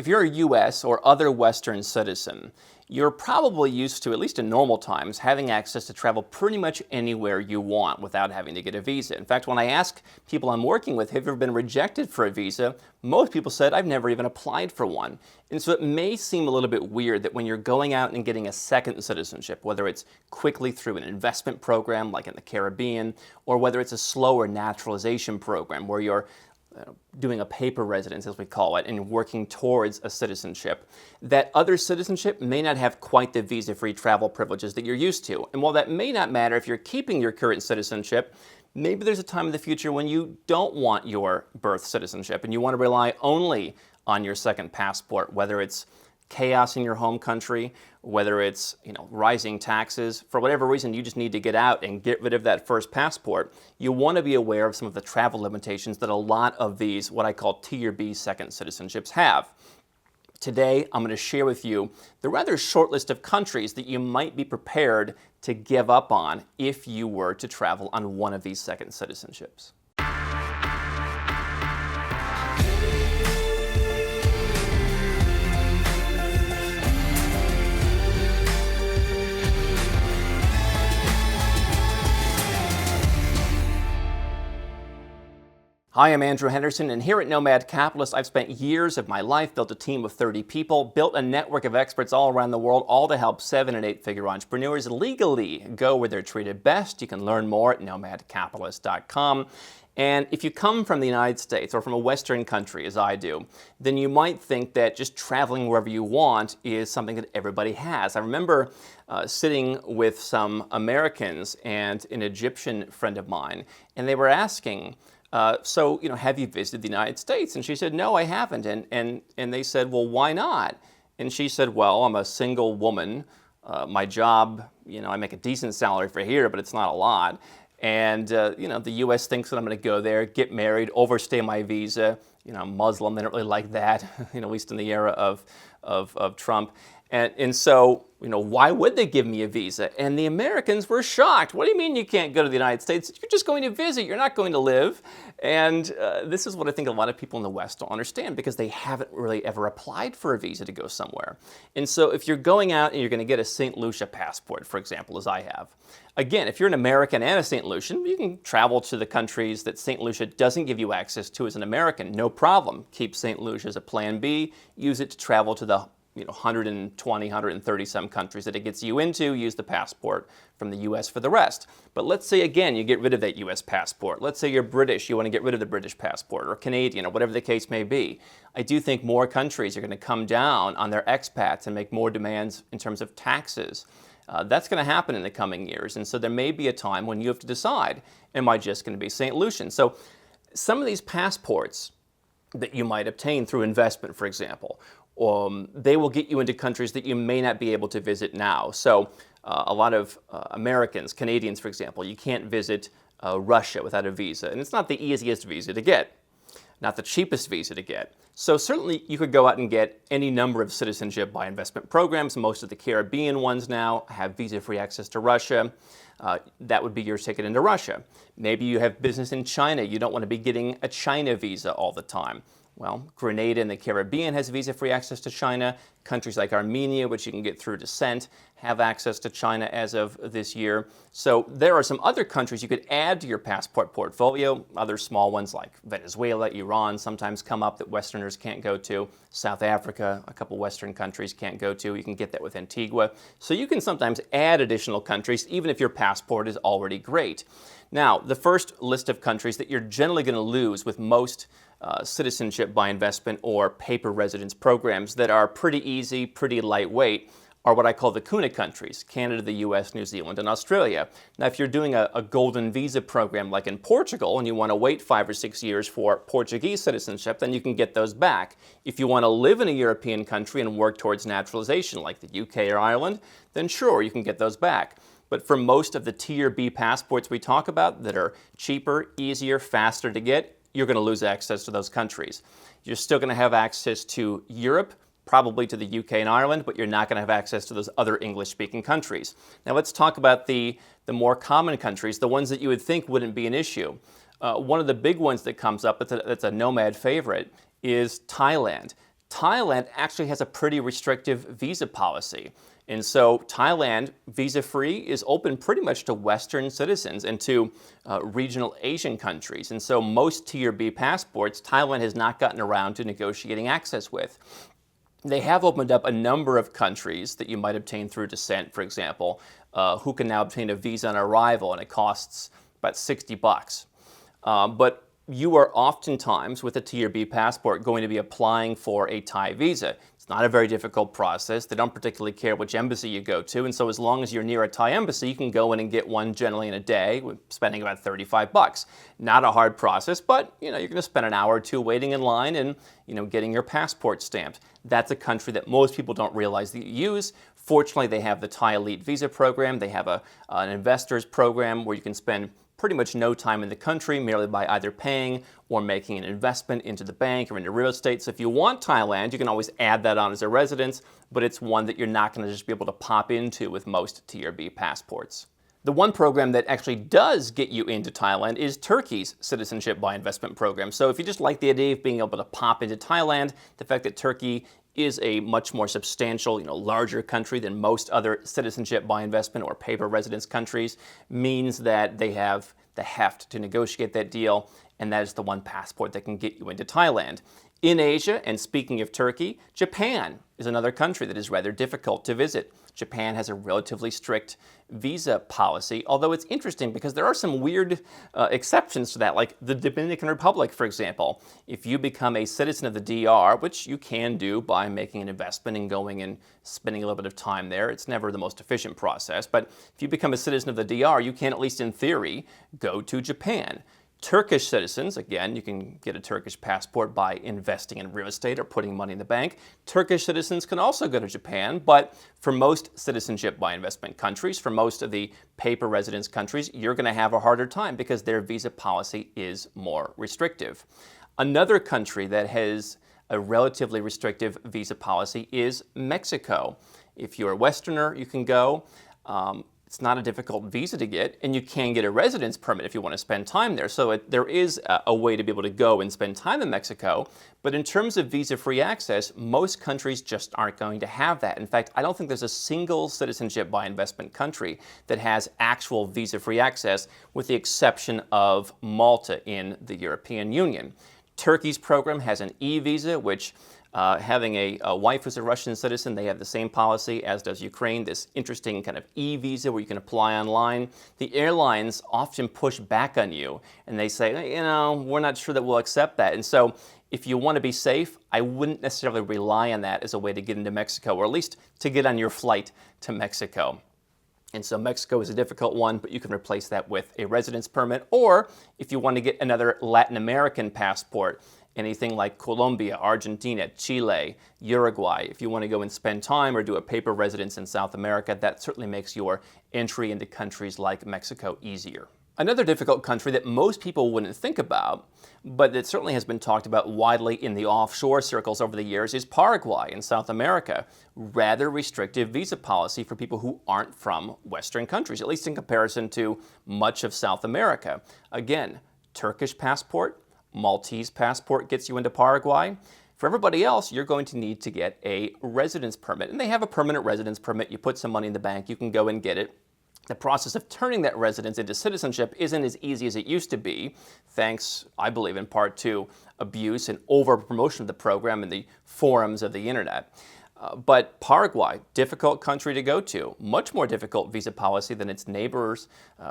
If you're a US or other Western citizen, you're probably used to, at least in normal times, having access to travel pretty much anywhere you want without having to get a visa. In fact, when I ask people I'm working with, have you ever been rejected for a visa? Most people said, I've never even applied for one. And so it may seem a little bit weird that when you're going out and getting a second citizenship, whether it's quickly through an investment program like in the Caribbean, or whether it's a slower naturalization program where you're doing a paper residence, as we call it, and working towards a citizenship, that other citizenship may not have quite the visa-free travel privileges that you're used to. And while that may not matter if you're keeping your current citizenship, maybe there's a time in the future when you don't want your birth citizenship and you want to rely only on your second passport, whether it's chaos in your home country, whether it's rising taxes, for whatever reason you just need to get out and get rid of that first passport. You want to be aware of some of the travel limitations that a lot of these, what I call Tier B second citizenships, have. Today, I'm going to share with you the rather short list of countries that you might be prepared to give up on if you were to travel on one of these second citizenships. Hi, I'm Andrew Henderson, and here at Nomad Capitalist, I've spent years of my life, built a team of 30 people, built a network of experts all around the world, all to help 7- and 8-figure entrepreneurs legally go where they're treated best. You can learn more at nomadcapitalist.com. And if you come from the United States or from a Western country, as I do, then you might think that just traveling wherever you want is something that everybody has. I remember sitting with some Americans and an Egyptian friend of mine, and they were asking, so, have you visited the United States? And she said, no, I haven't. And they said, well, why not? And she said, well, I'm a single woman. My job, I make a decent salary for here, but it's not a lot. And, the U.S. thinks that I'm going to go there, get married, overstay my visa. I'm Muslim. They don't really like that, at least in the era of Trump. And so, why would they give me a visa? And the Americans were shocked. What do you mean you can't go to the United States? You're just going to visit. You're not going to live. And this is what I think a lot of people in the West don't understand, because they haven't really ever applied for a visa to go somewhere. And so if you're going out and you're going to get a St. Lucia passport, for example, as I have, again, if you're an American and a St. Lucian, you can travel to the countries that St. Lucia doesn't give you access to as an American. No problem. Keep St. Lucia as a plan B. Use it to travel to the 120, 130 some countries that it gets you into. Use the passport from the U.S. for the rest. But let's say, again, you get rid of that U.S. passport. Let's say you're British, you want to get rid of the British passport, or Canadian, or whatever the case may be. I do think more countries are going to come down on their expats and make more demands in terms of taxes. That's going to happen in the coming years. And so there may be a time when you have to decide, am I just going to be St. Lucian? So some of these passports that you might obtain through investment, for example, they will get you into countries that you may not be able to visit now. So a lot of Americans, Canadians, for example, you can't visit Russia without a visa. And it's not the easiest visa to get, not the cheapest visa to get. So certainly you could go out and get any number of citizenship by investment programs. Most of the Caribbean ones now have visa-free access to Russia. That would be your ticket into Russia. Maybe you have business in China. You don't want to be getting a China visa all the time. Well, Grenada in the Caribbean has visa-free access to China. Countries like Armenia, which you can get through descent, have access to China as of this year. So there are some other countries you could add to your passport portfolio. Other small ones like Venezuela, Iran sometimes come up that Westerners can't go to. South Africa, a couple Western countries can't go to. You can get that with Antigua. So you can sometimes add additional countries, even if your passport is already great. Now, the first list of countries that you're generally going to lose with most citizenship by investment or paper residence programs that are pretty easy, pretty lightweight, are what I call the Kuna countries: Canada, the US, New Zealand, and Australia. Now, if you're doing a golden visa program like in Portugal and you want to wait 5 or 6 years for Portuguese citizenship, then you can get those back. If you want to live in a European country and work towards naturalization like the UK or Ireland, then sure, you can get those back. But for most of the Tier B passports we talk about that are cheaper, easier, faster to get, you're going to lose access to those countries. You're still going to have access to Europe, probably to the UK and Ireland, but you're not going to have access to those other English-speaking countries. Now let's talk about the more common countries, the ones that you would think wouldn't be an issue. One of the big ones that comes up that's a Nomad favorite is Thailand. Thailand actually has a pretty restrictive visa policy. And so Thailand, visa-free, is open pretty much to Western citizens and to regional Asian countries. And so most Tier B passports, Thailand has not gotten around to negotiating access with. They have opened up a number of countries that you might obtain through descent, for example, who can now obtain a visa on arrival, and it costs about $60. But you are oftentimes, with a Tier B passport, going to be applying for a Thai visa. It's not a very difficult process. They don't particularly care which embassy you go to, and so as long as you're near a Thai embassy, you can go in and get one generally in a day, spending about $35. Not a hard process, but you're going to spend an hour or two waiting in line and getting your passport stamped. That's a country that most people don't realize that you use. Fortunately, they have the Thai Elite Visa program. They have an investors program where you can spend pretty much no time in the country, merely by either paying or making an investment into the bank or into real estate. So if you want Thailand, you can always add that on as a residence, but it's one that you're not going to just be able to pop into with most Tier B passports. The one program that actually does get you into Thailand is Turkey's Citizenship by Investment program. So if you just like the idea of being able to pop into Thailand, the fact that Turkey is a much more substantial, larger country than most other citizenship by investment or paper residence countries means that they have the heft to negotiate that deal, and that is the one passport that can get you into Thailand. In Asia, and speaking of Turkey, Japan is another country that is rather difficult to visit. Japan has a relatively strict visa policy, although it's interesting because there are some weird exceptions to that, like the Dominican Republic, for example. If you become a citizen of the DR, which you can do by making an investment and going and spending a little bit of time there, it's never the most efficient process, but if you become a citizen of the DR, you can, at least in theory, go to Japan. Turkish citizens, again, you can get a Turkish passport by investing in real estate or putting money in the bank. Turkish citizens can also go to Japan, but for most citizenship by investment countries, for most of the paper residence countries, you're going to have a harder time because their visa policy is more restrictive. Another country that has a relatively restrictive visa policy is Mexico. If you're a Westerner, you can go. It's not a difficult visa to get, and you can get a residence permit if you want to spend time there. So there is a way to be able to go and spend time in Mexico. But in terms of visa-free access, most countries just aren't going to have that. In fact, I don't think there's a single citizenship by investment country that has actual visa-free access, with the exception of Malta in the European Union. Turkey's program has an e-visa, which having a wife who's a Russian citizen, they have the same policy, as does Ukraine, this interesting kind of e-visa where you can apply online. The airlines often push back on you, and they say, we're not sure that we'll accept that. And so if you want to be safe, I wouldn't necessarily rely on that as a way to get into Mexico, or at least to get on your flight to Mexico. And so Mexico is a difficult one, but you can replace that with a residence permit. Or if you want to get another Latin American passport, anything like Colombia, Argentina, Chile, Uruguay, if you want to go and spend time or do a paper residence in South America, that certainly makes your entry into countries like Mexico easier. Another difficult country that most people wouldn't think about, but that certainly has been talked about widely in the offshore circles over the years, is Paraguay in South America. Rather restrictive visa policy for people who aren't from Western countries, at least in comparison to much of South America. Again, Turkish passport, Maltese passport gets you into Paraguay. For everybody else, you're going to need to get a residence permit. And they have a permanent residence permit. You put some money in the bank, you can go and get it. The process of turning that residence into citizenship isn't as easy as it used to be, thanks, I believe, in part to abuse and over-promotion of the program in the forums of the internet. But Paraguay, difficult country to go to. Much more difficult visa policy than its neighbors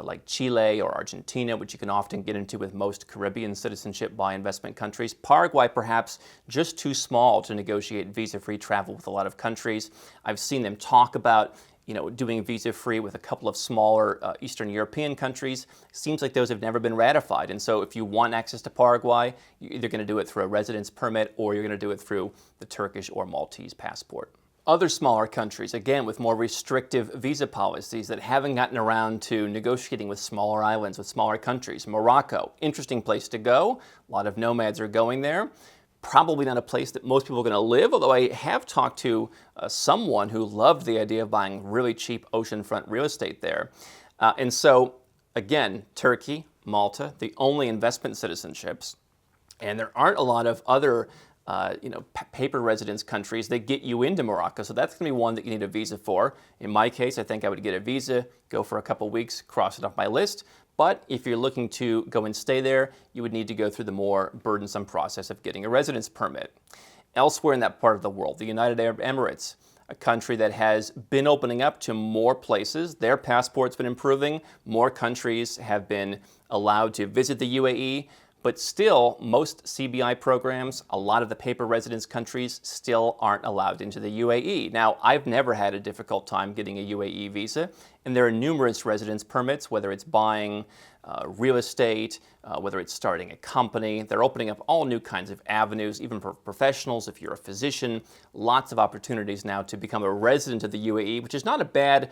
like Chile or Argentina, which you can often get into with most Caribbean citizenship by investment countries. Paraguay, perhaps just too small to negotiate visa-free travel with a lot of countries. I've seen them talk about doing visa-free with a couple of smaller Eastern European countries. Seems like those have never been ratified. And so if you want access to Paraguay, you're either going to do it through a residence permit or you're going to do it through the Turkish or Maltese passport. Other smaller countries, again, with more restrictive visa policies that haven't gotten around to negotiating with smaller islands, with smaller countries. Morocco, interesting place to go. A lot of nomads are going there. Probably not a place that most people are going to live, although I have talked to someone who loved the idea of buying really cheap oceanfront real estate there. And so, again, Turkey, Malta, the only investment citizenships, and there aren't a lot of other paper residence countries that get you into Morocco. So that's going to be one that you need a visa for. In my case, I think I would get a visa, go for a couple weeks, cross it off my list. But if you're looking to go and stay there, you would need to go through the more burdensome process of getting a residence permit. Elsewhere in that part of the world, the United Arab Emirates, a country that has been opening up to more places. Their passport's been improving. More countries have been allowed to visit the UAE. But still, most CBI programs, a lot of the paper residence countries still aren't allowed into the UAE. Now, I've never had a difficult time getting a UAE visa, and there are numerous residence permits, whether it's buying real estate, whether it's starting a company. They're opening up all new kinds of avenues, even for professionals. If you're a physician, lots of opportunities now to become a resident of the UAE, which is not a bad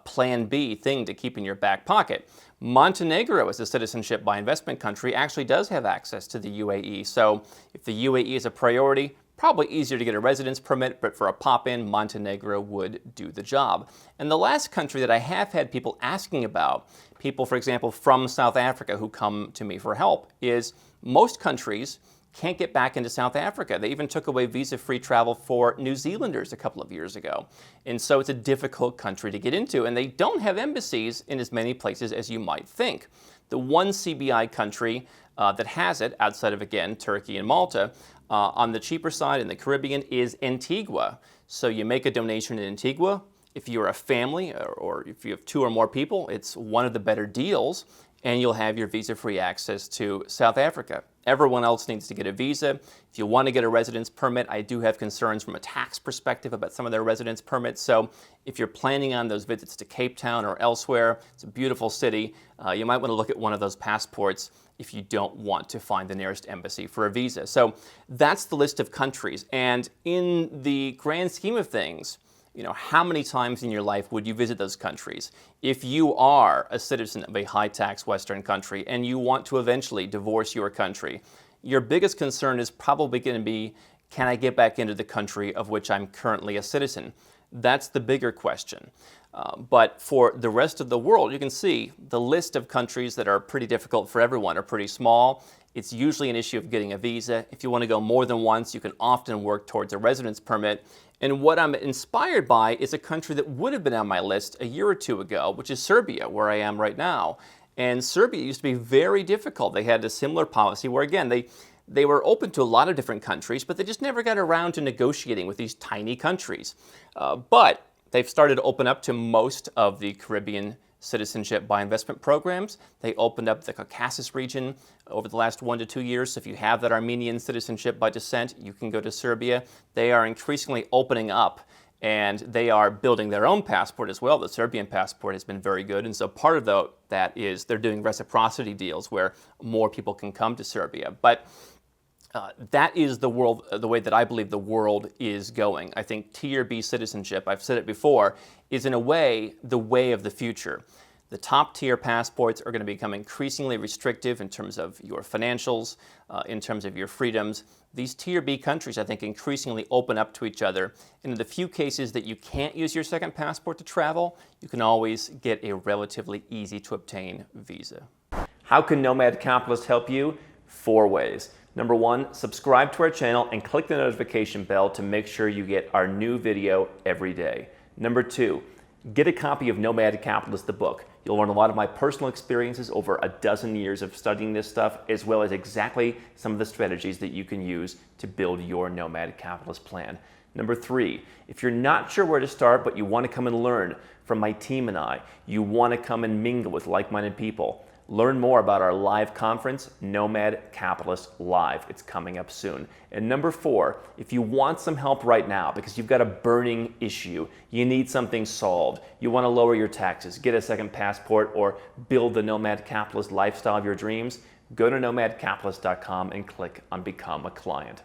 plan B thing to keep in your back pocket. Montenegro, as a citizenship by investment country, actually does have access to the UAE. So if the UAE is a priority, probably easier to get a residence permit, but for a pop-in, Montenegro would do the job. And the last country that I have had people asking about, people, for example, from South Africa who come to me for help, is most countries can't get back into South Africa. They even took away visa-free travel for New Zealanders a couple of years ago. And so it's a difficult country to get into, and they don't have embassies in as many places as you might think. The one CBI country that has it, outside of, again, Turkey and Malta, on the cheaper side in the Caribbean is Antigua. So you make a donation in Antigua. If you're a family or if you have 2 or more people, it's one of the better deals, and you'll have your visa-free access to South Africa. Everyone else needs to get a visa. If you want to get a residence permit, I do have concerns from a tax perspective about some of their residence permits. So if you're planning on those visits to Cape Town or elsewhere, it's a beautiful city, you might want to look at one of those passports if you don't want to find the nearest embassy for a visa. So that's the list of countries. And in the grand scheme of things, how many times in your life would you visit those countries? If you are a citizen of a high-tax Western country and you want to eventually divorce your country, your biggest concern is probably going to be, can I get back into the country of which I'm currently a citizen? That's the bigger question. But for the rest of the world, you can see the list of countries that are pretty difficult for everyone are pretty small. It's usually an issue of getting a visa. If you want to go more than once, you can often work towards a residence permit. And what I'm inspired by is a country that would have been on my list a year or 2 ago, which is Serbia, where I am right now. And Serbia used to be very difficult. They had a similar policy where, again, they were open to a lot of different countries, but they just never got around to negotiating with these tiny countries. But they've started to open up to most of the Caribbean citizenship by investment programs. They opened up the Caucasus region over the last 1 to 2 years. So if you have that Armenian citizenship by descent, you can go to Serbia. They are increasingly opening up, and they are building their own passport as well. The Serbian passport has been very good, and so part of that is they're doing reciprocity deals where more people can come to Serbia. But that is the world, the way that I believe the world is going. I think Tier B citizenship, I've said it before, is in a way the way of the future. The top tier passports are going to become increasingly restrictive in terms of your financials, in terms of your freedoms. These Tier B countries, I think, increasingly open up to each other. And in the few cases that you can't use your second passport to travel, you can always get a relatively easy to obtain visa. How can Nomad Capitalist help you? 4 ways. Number 1, subscribe to our channel and click the notification bell to make sure you get our new video every day. Number 2, get a copy of Nomad Capitalist, the book. You'll learn a lot of my personal experiences over a dozen years of studying this stuff, as well as exactly some of the strategies that you can use to build your Nomad Capitalist plan. Number 3, if you're not sure where to start, but you want to come and learn from my team and I, you want to come and mingle with like-minded people, learn more about our live conference, Nomad Capitalist Live. It's coming up soon. And number 4, if you want some help right now because you've got a burning issue, you need something solved, you want to lower your taxes, get a second passport, or build the Nomad Capitalist lifestyle of your dreams, go to nomadcapitalist.com and click on Become a Client.